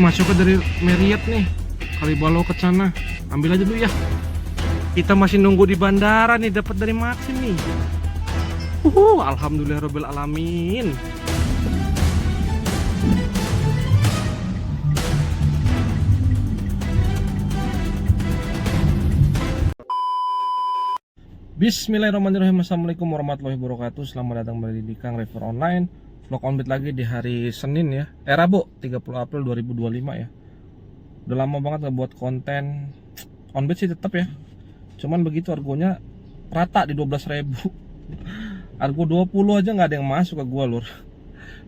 Masuknya dari Marriott nih, Kalibalau ke sana. Ambil aja dulu ya. Kita masih nunggu di bandara nih, dapat dari Maxim nih. Alhamdulillahirabbil alamin. Bismillahirrahmanirrahim. Assalamualaikum warahmatullahi wabarakatuh. Selamat datang kembali di Kang River Online. Vlog onbit lagi di hari Senin ya. Rabu 30 April 2025 ya. Udah lama banget nggak buat konten onbit sih tetap ya. Cuman begitu argonya rata di 12.000. Argo 20 aja nggak ada yang masuk ke gua lur.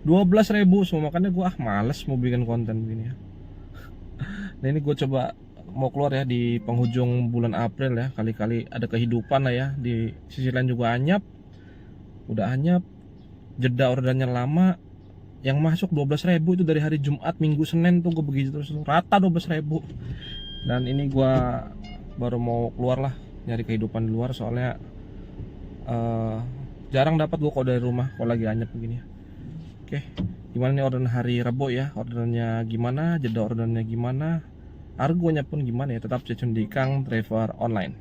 12.000 semua, makanya gua males mau bikin konten begini ya. Nah ini gua coba mau keluar ya di penghujung bulan April ya, kali-kali ada kehidupan lah ya. Di sisi lain juga anyap, udah anyap, jeda orderannya lama. Yang masuk 12.000 itu dari hari Jumat, Minggu, Senin tuh gue begitu terus rata 12.000. Dan ini gue baru mau keluar lah nyari kehidupan di luar, soalnya jarang dapat gue kalau dari rumah kalau lagi anyap begini ya. Oke, gimana nih orderan hari Rabu ya, orderannya gimana, jeda orderannya gimana, argonya pun gimana ya. Tetap stay tune di Kang Driver Online.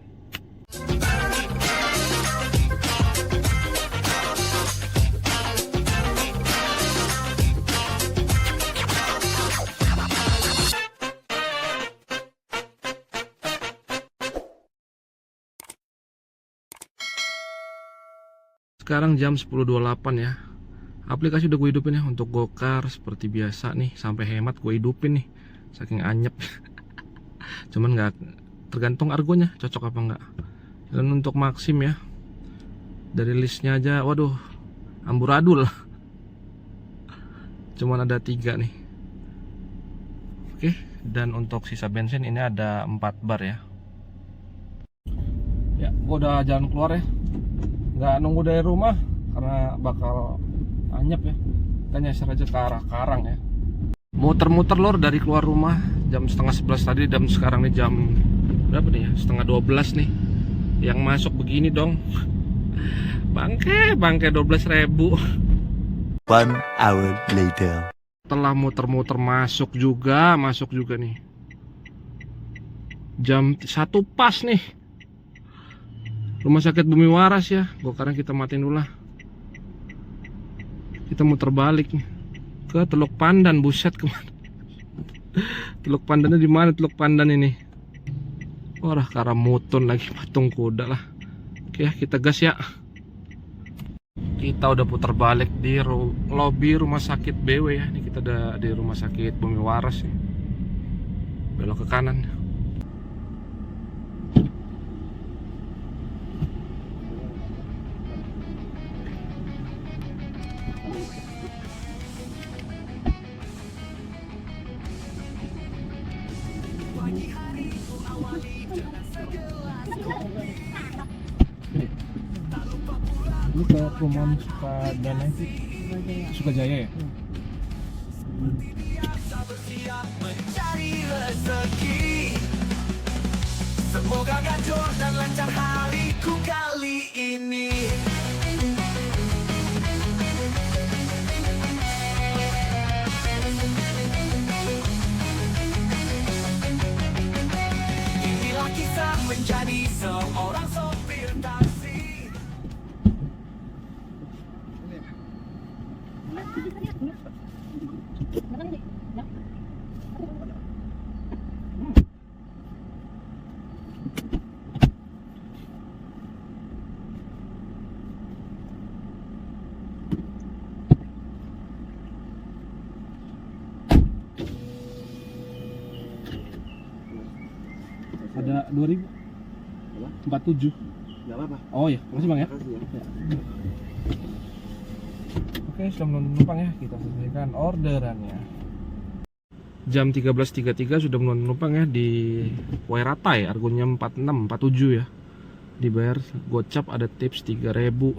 Sekarang jam 10.28 ya. Aplikasi udah gue hidupin ya untuk Gokar seperti biasa nih, sampai hemat gue hidupin nih saking anyep. Cuman nggak tergantung argonya cocok apa enggak. Dan untuk Maxim ya, dari listnya aja waduh amburadul. Cuman ada 3 nih. Oke, dan untuk sisa bensin ini ada 4 bar ya. Ya gue udah jalan keluar ya, nggak nunggu dari rumah karena bakal anyep ya. Kita nyasar aja ke arah Karang ya. Muter-muter lor dari keluar rumah jam setengah 11 tadi, dan sekarang nih jam berapa nih ya, setengah 12 nih. Yang masuk begini dong, bangke 12.000. 1 hour later. Setelah muter-muter masuk juga nih. Jam 1 pas nih, Rumah Sakit Bumi Waras ya. Sekarang kita matiin dulu lah. Kita muter balik nih ke Teluk Pandan. Buset, kemana? Teluk Pandannya di mana Teluk Pandan ini? Wah, Karamutun lagi, patung kuda lah. Oke, kita gas ya. Kita udah putar balik di lobi Rumah Sakit BW ya. Ini kita udah di Rumah Sakit Bumi Waras ya. Belok ke kanan. Lu ke perumahan Sukadana itu, Sukajaya ya? Semoga gacor dan lancar hariku kali ini. Inilah kisah menjadi seorang sopir taksi. Ada 2000 47. Gak apa-apa. Oh ya, makasih bang ya. Makasih ya. Oke, sudah menumpang ya, kita selesaikan orderannya. Jam 13.33 sudah menumpang ya di Wairatai, argonya 46, 47 ya. Dibayar gocap, ada tips 3.000.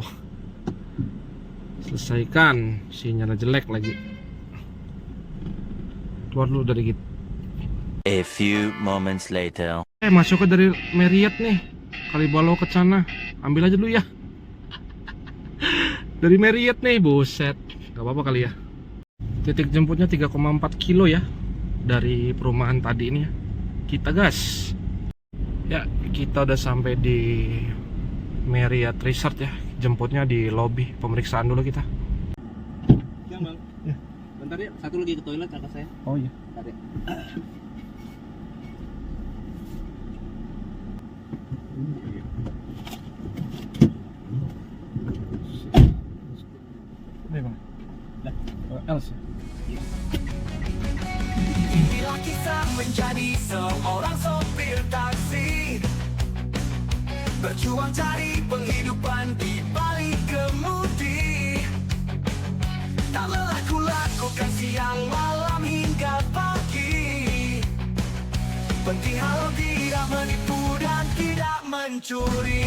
Selesaikan, sinyalnya jelek lagi. Keluar dulu dari gitu. A few moments later. Masuknya dari Marriott nih, Kalibalau ke sana. Ambil aja dulu ya. Dari Marriott nih, buset. Gak apa-apa kali ya. Titik jemputnya 3,4 kilo ya. dari perumahan tadi ini ya. Kita gas. Ya, kita udah sampai di Marriott Resort ya. Jemputnya di lobby, pemeriksaan dulu kita. Ya, Bang. Bentar ya, satu lagi ke toilet kakak saya. Oh iya. Bentar ya. Ini bang. Els ya. Inilah kisah menjadi seorang sopir taksi, berjuang cari penghidupan di balik kemudi. Tak lelah ku lakukan siang malam hingga pagi. Penting halau tidak menipu dan tidak mencuri.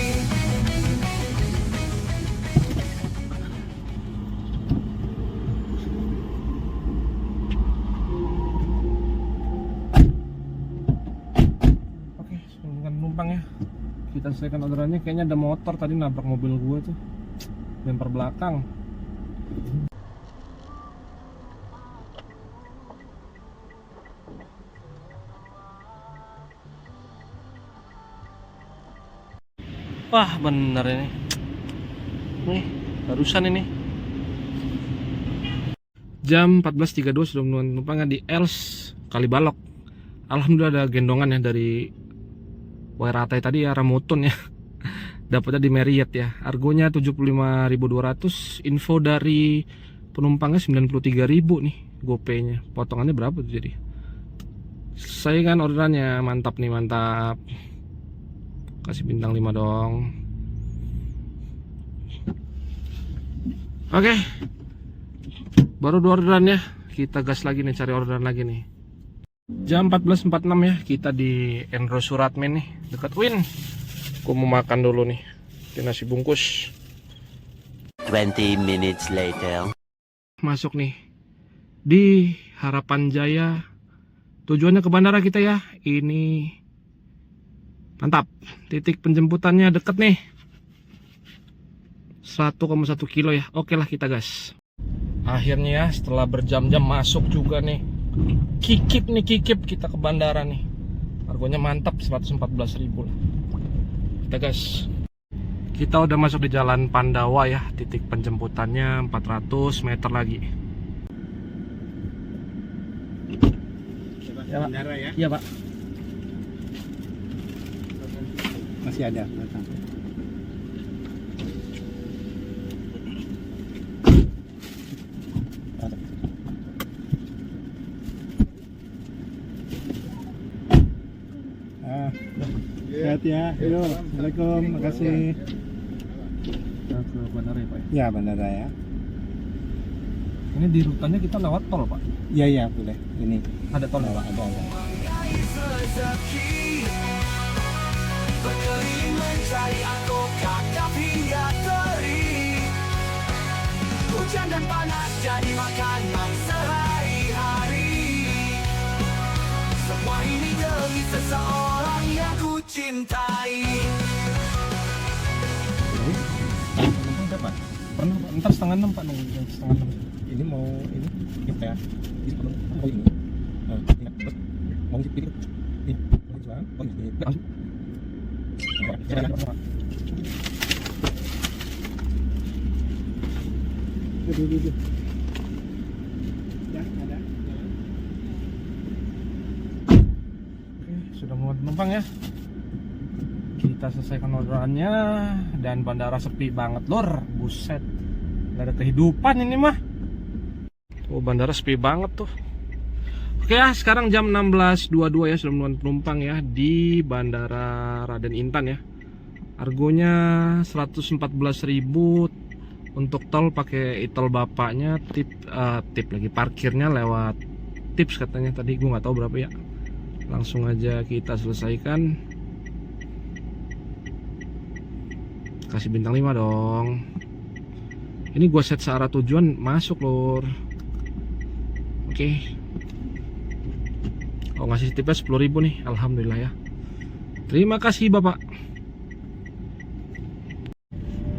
Oke, sebelum penumpang ya. Kita selesaikan orderannya. Kayaknya ada motor tadi nabrak mobil gue tuh. Bumper belakang. Wah bener ini. Nih barusan ini jam 14.32 sudah menurun penumpangnya di Els Kalibalok. Alhamdulillah ada gendongan ya dari Wairatai tadi ya, Ramutun ya. Dapatnya di Marriott ya. Argonya 75.200. Info dari penumpangnya 93.000 nih GoPay-nya. Potongannya berapa tuh jadi? Saya kan orderannya mantap nih, mantap. Kasih bintang 5 dong. Oke. Baru 2 orderan ya. Kita gas lagi nih, cari orderan lagi nih. Jam 14.46 ya. Kita di Endro Suratmen nih, dekat Win. Gua mau makan dulu nih. Ini nasi bungkus. 20 minutes later. Masuk nih di Harapan Jaya. Tujuannya ke bandara kita ya. Ini mantap. Titik penjemputannya deket nih. 1,1 kilo ya. Oke lah, kita gas. Akhirnya ya, setelah berjam-jam masuk juga nih. Kikip kita ke bandara nih. Harganya mantap, 114.000 lah. Kita gas. Kita udah masuk di Jalan Pandawa ya. Titik penjemputannya 400 meter lagi. Ya, Pak. Bandara ya. Iya, Pak. Masih ada belakang. Sehat ya. Yo, Assalamualaikum. Makasih. Kita ke bandara ya, Pak. Ya, bandara ya. Ini di rutanya kita lewat tol, Pak. Iya, iya, boleh. Ini Ada tol ya, Pak? ada. Mengais rezeki, berkeliling mencari angkot kakap hingga teri. Hujan dan panas jadi makanan sehari-hari. Semua ini demi seseorang yang ku cintai. Udah, Pak. Pernah, Pak. Ntar 5:30, Pak. Nunggu jam 5:30. Ini mau ini kita ya. Ini perlu oh ini. Nah, ini terus mau ngisi ini. Ini mau jual. Oh ini. Langsung. Ya, ada. Oke, sudah mulai penumpang ya. Kita selesaikan orderannya. Dan bandara sepi banget, lor. Buset, gak ada kehidupan ini mah. Oh, bandara sepi banget tuh. Oke ya, sekarang jam 16.22 ya. Sudah mulai penumpang ya di Bandara Raden Intan ya. Argonya 114.000. Untuk tol pakai e-tol bapaknya. Tip lagi, parkirnya lewat tips katanya tadi, gue nggak tahu berapa ya. Langsung aja kita selesaikan. Kasih bintang 5 dong. Ini gue set searah tujuan masuk lor. Oke. Oh, ngasih tipnya 10.000 nih. Alhamdulillah ya. Terima kasih Bapak.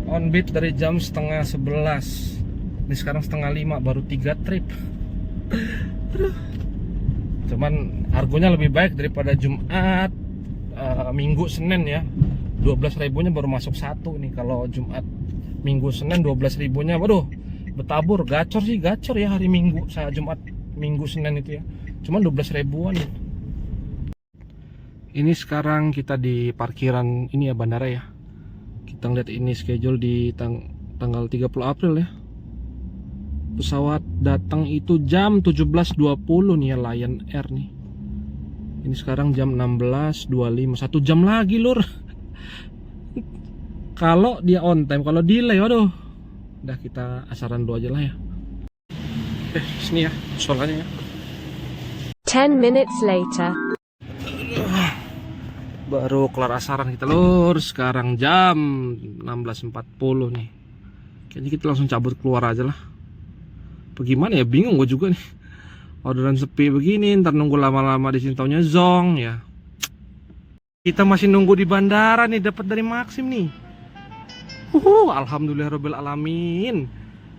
On beat dari jam 10:30. Ini sekarang 10:30, baru 3 trip. Aduh. Cuman argonya lebih baik daripada Jumat, Minggu, Senin ya. 12.000-nya baru masuk satu nih. Kalau Jumat, Minggu, Senin 12.000-nya, waduh, bertabur. Gacor sih, gacor ya hari Minggu. Saya Jumat, Minggu, Senin itu ya. Cuman 12.000-an. Ini sekarang kita di parkiran ini ya, bandara ya. Kita ngeliat ini schedule di tanggal 30 April ya. Pesawat datang itu jam 17.20 nih ya, Lion Air nih. Ini sekarang jam 16.25, 1 jam lagi lur. Kalau dia on time, kalau delay, waduh, udah kita asaran dulu aja lah ya. Sini ya, soalnya ya. 10 minutes later. Baru kelar asaran kita lur. Sekarang jam 16.40 nih. Kayaknya kita langsung cabut keluar aja lah. Bagaimana ya, bingung gue juga nih. Orderan sepi begini, ntar nunggu lama-lama di sini taunya zong ya. Kita masih nunggu di bandara nih, dapat dari Maxim nih. Alhamdulillahirabbil alamin.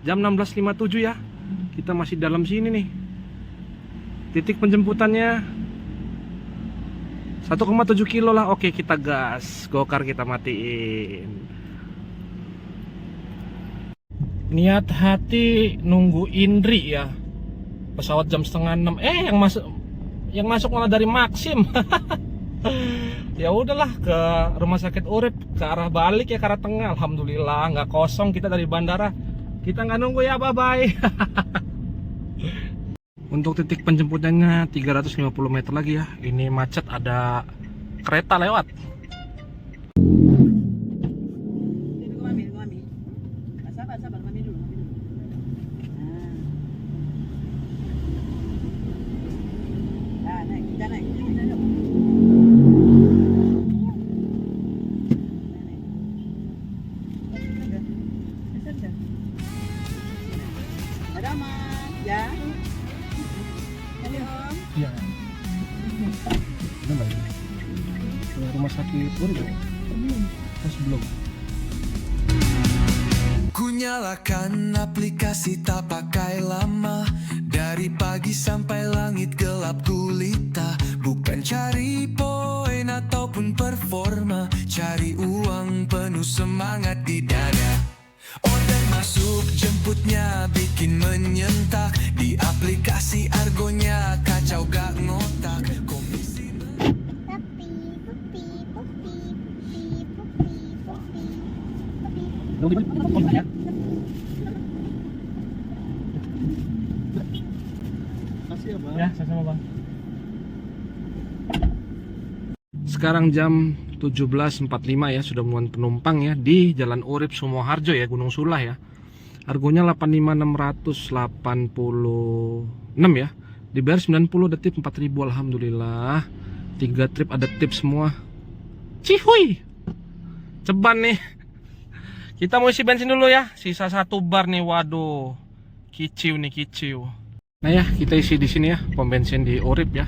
Jam 16.57 ya. Kita masih dalam sini nih. Titik penjemputannya 1,7 kilo lah. Oke, kita gas. Gokar kita matiin. Niat hati nunggu Indri ya. Pesawat jam 5:30. Yang masuk malah dari Maxim. Ya udahlah, ke rumah sakit Urip, ke arah balik ya, ke arah tengah. Alhamdulillah nggak kosong kita dari bandara. Kita nggak nunggu ya, bye bye. Untuk titik penjemputannya 350 meter lagi ya. Ini macet, ada kereta lewat. Sabar, mami dulu. Nah, naik, kita naik. Ada mas, ya. Halo. Iya. Udah ya? Ke rumah sakit Urip. Belum. Ku nyalakan aplikasi tak pakai lama. Dari pagi sampai langit gelap gulita. Bukan cari poin ataupun performa, cari uang penuh semangat di dada. Order masuk jemputnya bikin menyentak. Di aplikasi argonya kacau gak ngotak. Komisi Ya, sama-sama bang. Sekarang jam 17.45 ya, sudah muat penumpang ya di Jalan Urip Sumoharjo ya, Gunung Sulah ya. Argonya 85.686 ya. Dibayar 90, ada tip 4.000, alhamdulillah. 3 trip ada tip semua. Cihuy. Ceban nih. Kita mau isi bensin dulu ya. Sisa 1 bar nih, waduh. Kiciu nih, kiciu. Nah ya, kita isi di sini ya, pom bensin di Urip ya.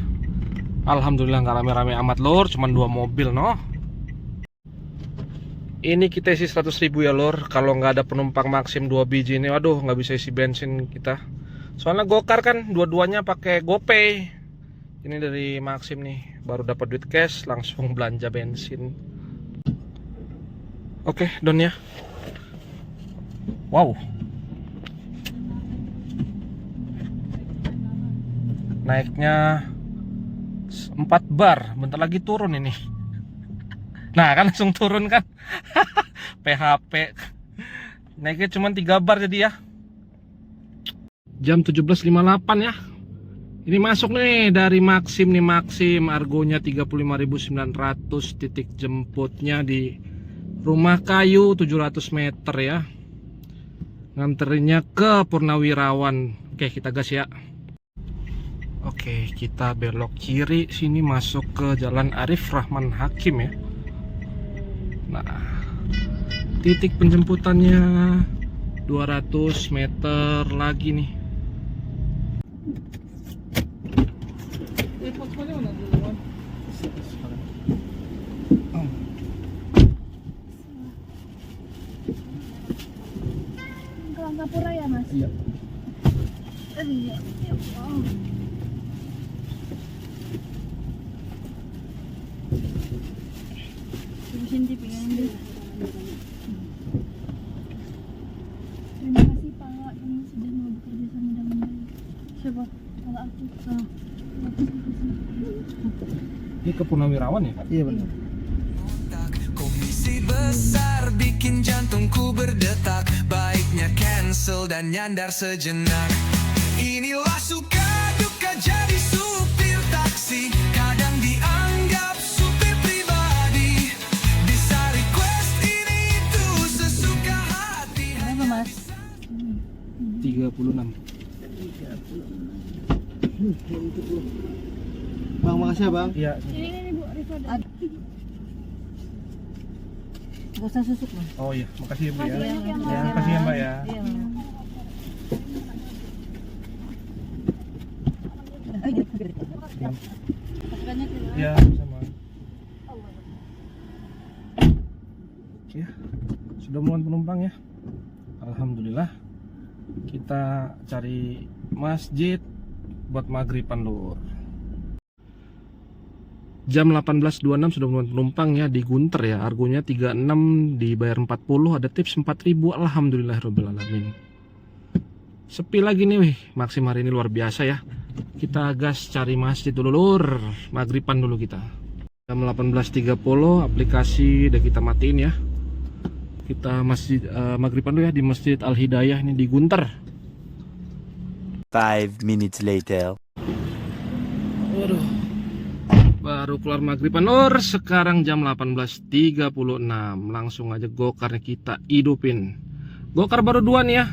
Alhamdulillah nggak rame-rame amat lor, cuman 2 mobil no. Ini kita isi 100.000 ya lor. Kalau nggak ada penumpang Maxim 2 biji ini, waduh nggak bisa isi bensin kita. Soalnya gokar kan, dua-duanya pakai GoPay. Ini dari Maxim nih, baru dapat duit cash, langsung belanja bensin. Oke, don ya. Wow. Naiknya 4 bar, bentar lagi turun ini. Nah kan langsung turun kan. PHP. Naiknya cuma 3 bar jadi ya. Jam 17.58 ya. Ini masuk nih dari Maxim nih, Maxim argonya 35.900, titik jemputnya di Rumah Kayu 700 meter ya. Nganterinnya ke Purnawirawan. Oke, kita gas ya. Oke, kita belok kiri sini masuk ke Jalan Arif Rahman Hakim ya. Nah, titik penjemputannya 200 meter lagi nih. Ke Langkapura ya mas? Iya. Iya. Cinti pengen deh. Terima kasih Pak kamu sudah mau bekerja sama dengan baik. Siapa? Kalau aku. Ini ke Purnawirawan ya? Iya benar. Komisi besar bikin jantungku berdetak. Baiknya cancel dan nyandar sejenak. Inilah suka duka jadi supir taksi. Kadang dianggap supir pribadi. Bisa request ini itu sesuka hati. Kenapa Mas? 36. Bang, makasih ya Bang. Iya. Ini Bu Rifada. Gak usah susuk Mas. Oh iya, makasih ya Bu ya. Makasih ya, Mas. Ya, makasih ya Mbak ya. Iya. Ayo, pasukannya ke Ya, sama. Ya, sudah muat penumpang ya. Alhamdulillah. Kita cari masjid buat maghriban lur. Jam 18.26 sudah muat penumpang ya di Gunter ya. Argonya 36 dibayar 40, ada tips 4.000. Alhamdulillahirabbil alamin. Sepi lagi nih wih. Maksim hari ini luar biasa ya. Kita gas cari masjid dulu lur. Maghriban dulu kita. Jam 18.30 aplikasi udah kita matiin ya. Kita masjid maghriban dulu ya di Masjid Al Hidayah ini di Gunter. 5 minutes later. Waduh. Baru keluar maghriban lur. Sekarang jam 18.36. Langsung aja gokarnya kita hidupin. Gokar baru 2 nih ya.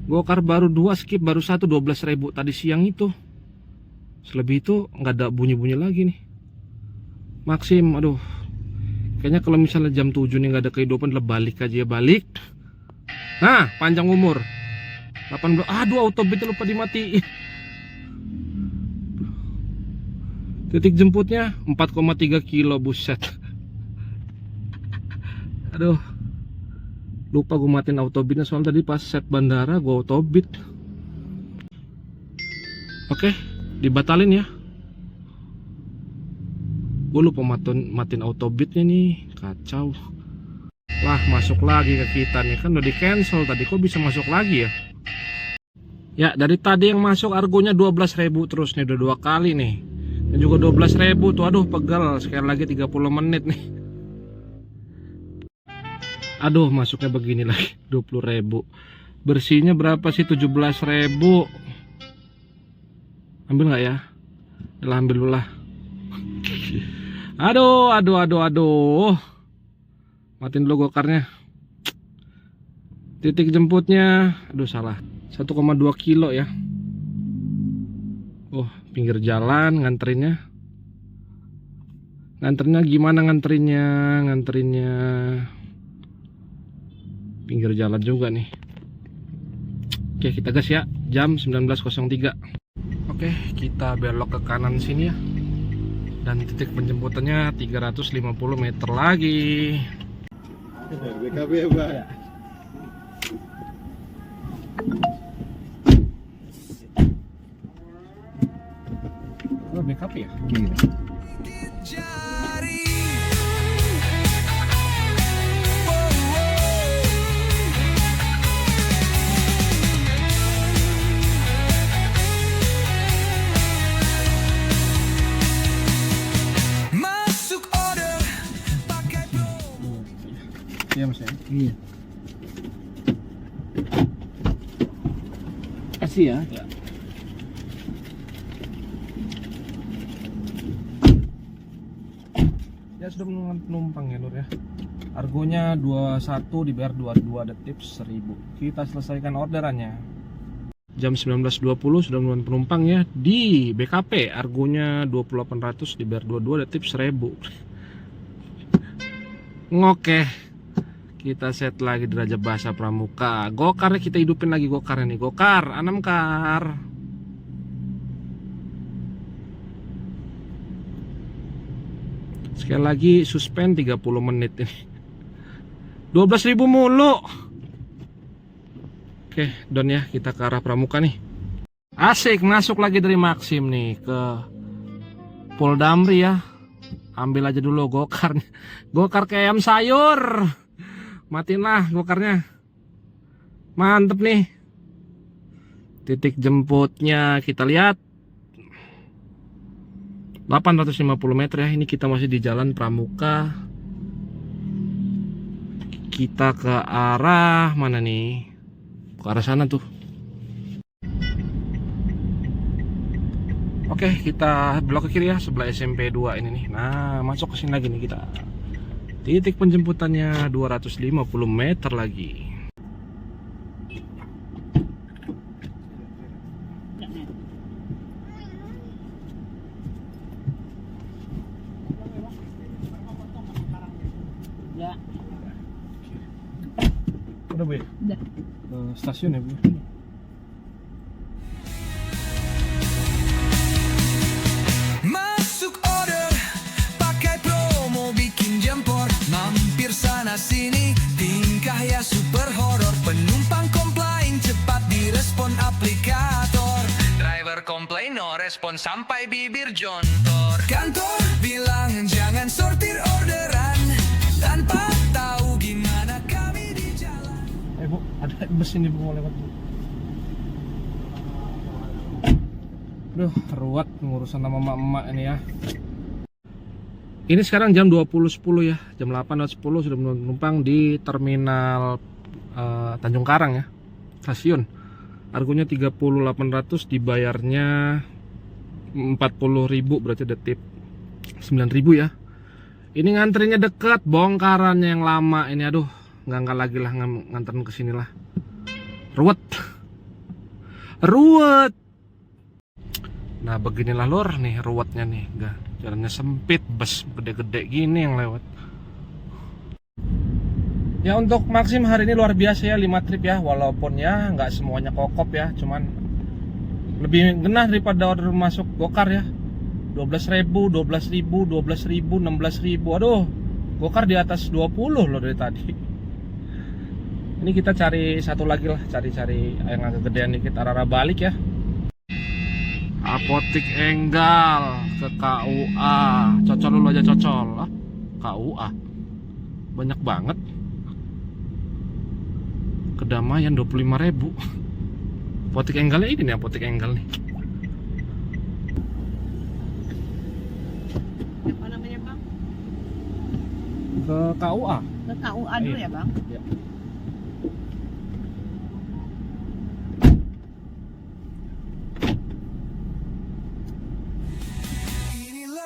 Gokar baru 2, skip baru 1, 12.000 tadi siang itu. Selebih itu nggak ada bunyi-bunyi lagi nih. Maksim, aduh. Kayaknya kalau misalnya jam 7 nih nggak ada kehidupan, udah balik aja ya, balik. Nah, panjang umur 18. Aduh, autobitnya lupa dimatiin. Titik jemputnya 4,3 kilo, buset. Aduh, lupa gue matiin autobitnya soalnya tadi pas set bandara gue autobit. Oke, dibatalin ya. Gue lupa matiin autobitnya nih, kacau. Lah, masuk lagi ke kita nih, kan udah di cancel tadi, kok bisa masuk lagi ya? Ya, dari tadi yang masuk argonya 12.000 terus nih, udah 2 kali nih. Dan juga 12.000 tuh, aduh pegal. Sekali lagi 30 menit nih. Aduh, masuknya begini lagi 20.000. Bersihnya berapa sih? 17.000. Ambil nggak ya? Udah ambil dulu lah. Aduh. Matiin dulu gokarnya. Titik jemputnya, aduh salah. 1,2 kilo ya. Oh, pinggir jalan nganterinnya. Nganterinnya gimana nganterinnya? Pinggir jalan juga nih. Oke, kita gas ya. Jam 19.03. Oke, kita belok ke kanan sini ya. Dan titik penjemputannya 350 meter lagi. BKB ya Bang. Oh, backup ya? Jari. Masuk order pakai Iya mas ya? Iya. Kasih ya? Ya. Ya sudah menunggu penumpang ya lur ya. Argonya 21 dibayar 22, ada tips 1000. Kita selesaikan orderannya. Jam 19.20 sudah menunggu penumpang ya di BKP. Argonya 2800 dibayar 22, ada tips 1000. Ngokeh. Kita set lagi di Raja Bahasa Pramuka. Gokarnya kita hidupin lagi gokarnya nih. Gokar, Anamkar. Sekali lagi suspend 30 menit ini. 12.000 mulu. Oke, don ya, kita ke arah Pramuka nih. Asik, masuk lagi dari Maksim nih ke Poldamri ya. Ambil aja dulu gokarnya. Gokar kayak ayam sayur. Matiin lah gokarnya. Mantep nih. Titik jemputnya kita lihat 850 meter ya. Ini kita masih di Jalan Pramuka. Kita ke arah mana nih? Ke arah sana tuh. Oke, kita belok ke kiri ya, sebelah SMP 2 ini nih. Nah, masuk ke sini lagi nih kita. Titik penjemputannya 250 meter lagi. Ya. Udah, Bu? Udah. Ke stasiun ya, Bu? Masuk order, pakai promo bikin jempol. Mampir sana sini, tingkah ya super horor. Penumpang komplain, cepat direspon aplikator. Driver komplain, no respon sampai bibir jontor. Kantor bilang jangan sortir orderan, tanpa tahu gimana kami di jalan. Bu, ada bus ini Bu mau lewat, Bu. Duh, ruwet ngurusan sama emak-emak ini ya. Ini sekarang jam 20.10 ya. Jam 8.10 sudah menumpang di terminal Tanjung Karang ya. Stasiun. Harganya 30.800, dibayarnya 40.000, berarti ada tip 9.000 ya. Ini ngantrinya dekat, bongkarannya yang lama ini, aduh, nggak lagi lah nganterin ke sini lah. Ruwet. Nah beginilah lor nih ruwetnya nih, jalannya sempit, bus gede-gede gini yang lewat. Ya untuk Maxim hari ini luar biasa ya, 5 trip ya, walaupun ya nggak semuanya kokop ya, cuman lebih genah daripada order masuk gokar ya. 12.000, 12.000, 12.000, 16.000, aduh, gokar di atas 20 loh dari tadi. Ini kita cari satu lagi lah, cari yang agak gedean dikit, arah balik ya. Apotik Enggal ke KUA. Cocol dulu aja, cocol. KUA banyak banget. Kedamaian 25.000. Apotik Enggalnya ini nih, Apotik Enggal nih. Apa namanya Bang? Ke KUA. Ke KUA dulu ya Bang? Ya.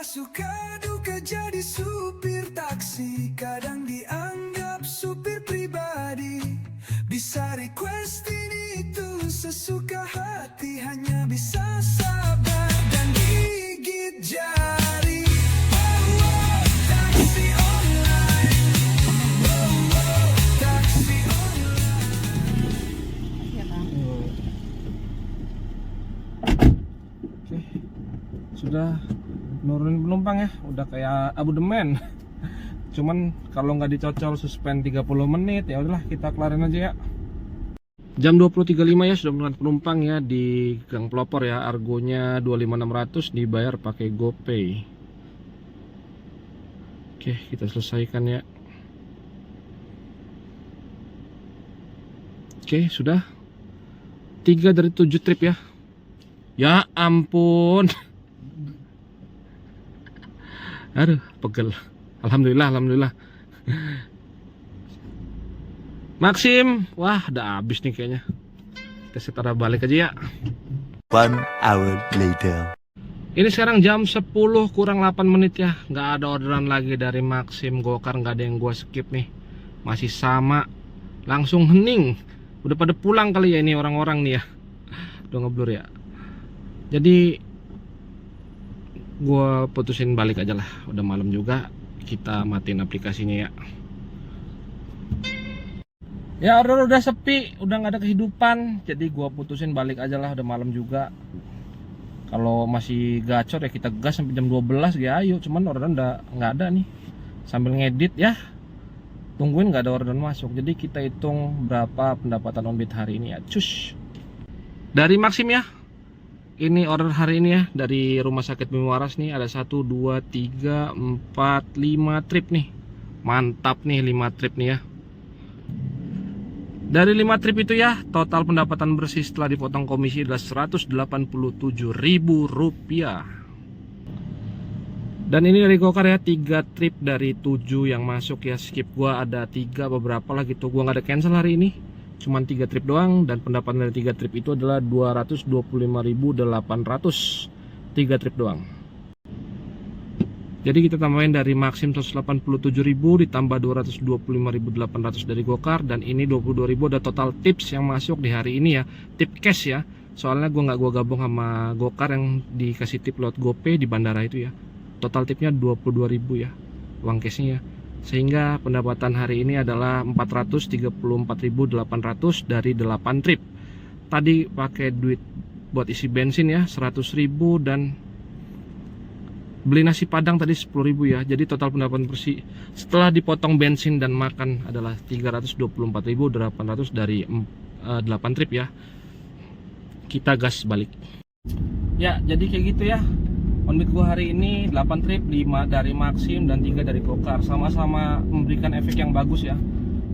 Suka duka jadi supir taksi, kadang dianggap supir pribadi. Bisa request ini itu sesuka hati, hanya bisa sabar dan gigit jari. Taksi online. Taksi online. Ya Bang. Oke. Sudah nurunin penumpang ya, udah kayak abodemen. Cuman kalau nggak dicocol suspend 30 menit, ya udahlah kita kelarin aja ya. Jam 20.35 ya, sudah menurunkan penumpang ya di Gang Pelopor ya. Argonya 25.600, dibayar pakai GoPay. Oke, kita selesaikan ya. Oke, sudah 3 dari 7 trip ya. Ya ampun. Aduh, pegel. Alhamdulillah. Maxim, wah udah habis nih kayaknya. Kita setar balik aja ya. 1 hour later. Ini sekarang jam 10 kurang 8 menit ya. Nggak ada orderan lagi dari Maxim Gokar, nggak ada yang gua skip nih. Masih sama. Langsung hening. Udah pada pulang kali ya ini orang-orang nih ya. Udah ngeblur ya. Jadi gua putusin balik aja lah, udah malam juga, kita matiin aplikasinya ya. Ya order udah sepi, udah nggak ada kehidupan, jadi gua putusin balik aja lah, udah malam juga. Kalau masih gacor ya kita gas sampai jam 12 ya ayo, cuman orderan udah nggak ada nih. Sambil ngedit ya, tungguin nggak ada orderan masuk, jadi kita hitung berapa pendapatan on bid hari ini ya. Cus dari Maxim ya. ini order hari ini ya dari Rumah Sakit Bumi Waras nih, ada 1, 2, 3, 4, 5 trip nih. Mantap nih 5 trip nih ya. Dari 5 trip itu ya, total pendapatan bersih setelah dipotong komisi adalah Rp187.000. Dan ini dari Gokar ya, 3 trip dari 7 yang masuk ya. Skip gua ada 3 beberapa lah gitu. Gua nggak ada cancel hari ini. Cuman 3 trip doang, dan pendapatan dari 3 trip itu adalah 225.800. 3 trip doang. Jadi kita tambahin dari Maxim 187.000 ditambah 225.800 dari Gokar, dan ini 22.000 udah total tips yang masuk di hari ini ya. Tip cash ya. Soalnya gua gabung sama Gokar yang dikasih tip lewat GoPay di bandara itu ya. Total tipnya 22.000 ya, uang cashnya ya. Sehingga pendapatan hari ini adalah 434.800 dari 8 trip. Tadi pakai duit buat isi bensin ya 100.000, dan beli nasi padang tadi 10.000 ya. Jadi total pendapatan bersih setelah dipotong bensin dan makan adalah 324.800 dari 8 trip ya. Kita gas balik. Ya, jadi kayak gitu ya. Onbit gua hari ini 8 trip, 5 dari Maxim dan 3 dari Gokar. Sama-sama memberikan efek yang bagus ya.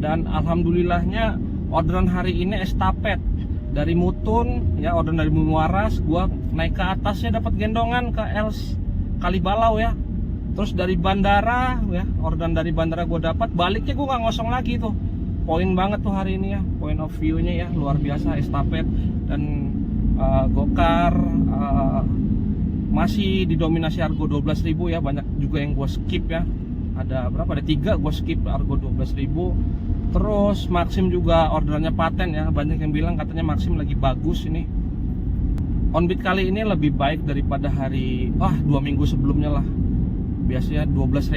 Dan alhamdulillahnya orderan hari ini estafet dari Mutun ya, orderan dari Bumi Waras. Gua naik ke atasnya dapat gendongan ke Els Kalibalau ya. Terus dari bandara ya, orderan dari bandara gua dapat, baliknya gua nggak ngosong lagi tuh. Poin banget tuh hari ini ya, point of view-nya ya luar biasa, estafet. Dan Gokar masih didominasi argo 12.000 ya. Banyak juga yang gue skip ya, ada berapa, ada 3 gue skip argo 12.000. Terus Maxim juga orderannya paten ya. Banyak yang bilang katanya Maxim lagi bagus ini. Onbit kali ini lebih baik daripada hari 2 minggu sebelumnya lah. Biasanya 12.000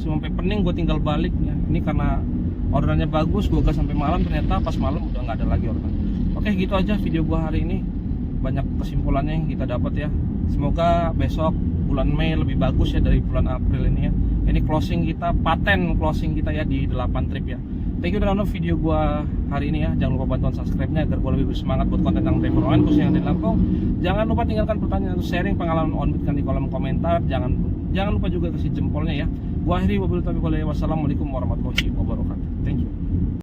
sampai pening gue tinggal balik ya. Ini karena orderannya bagus, gue gas sampai malam, ternyata pas malam udah nggak ada lagi orderan. Oke, gitu aja video gue hari ini. Banyak kesimpulannya yang kita dapat ya. Semoga besok bulan Mei lebih bagus ya dari bulan April ini ya. Ini closing kita, paten closing kita ya di 8 trip ya. Thank you udah nonton video gua hari ini ya. Jangan lupa bantuan subscribe-nya agar gua lebih bersemangat buat konten tentang driver online khususnya yang di Lampung. Jangan lupa tinggalkan pertanyaan atau sharing pengalaman Onbit di kolom komentar. Jangan lupa juga kasih jempolnya ya. Gua akhiri wabillahi taufiq wal hidayah. Wassalamualaikum warahmatullahi wabarakatuh. Thank you.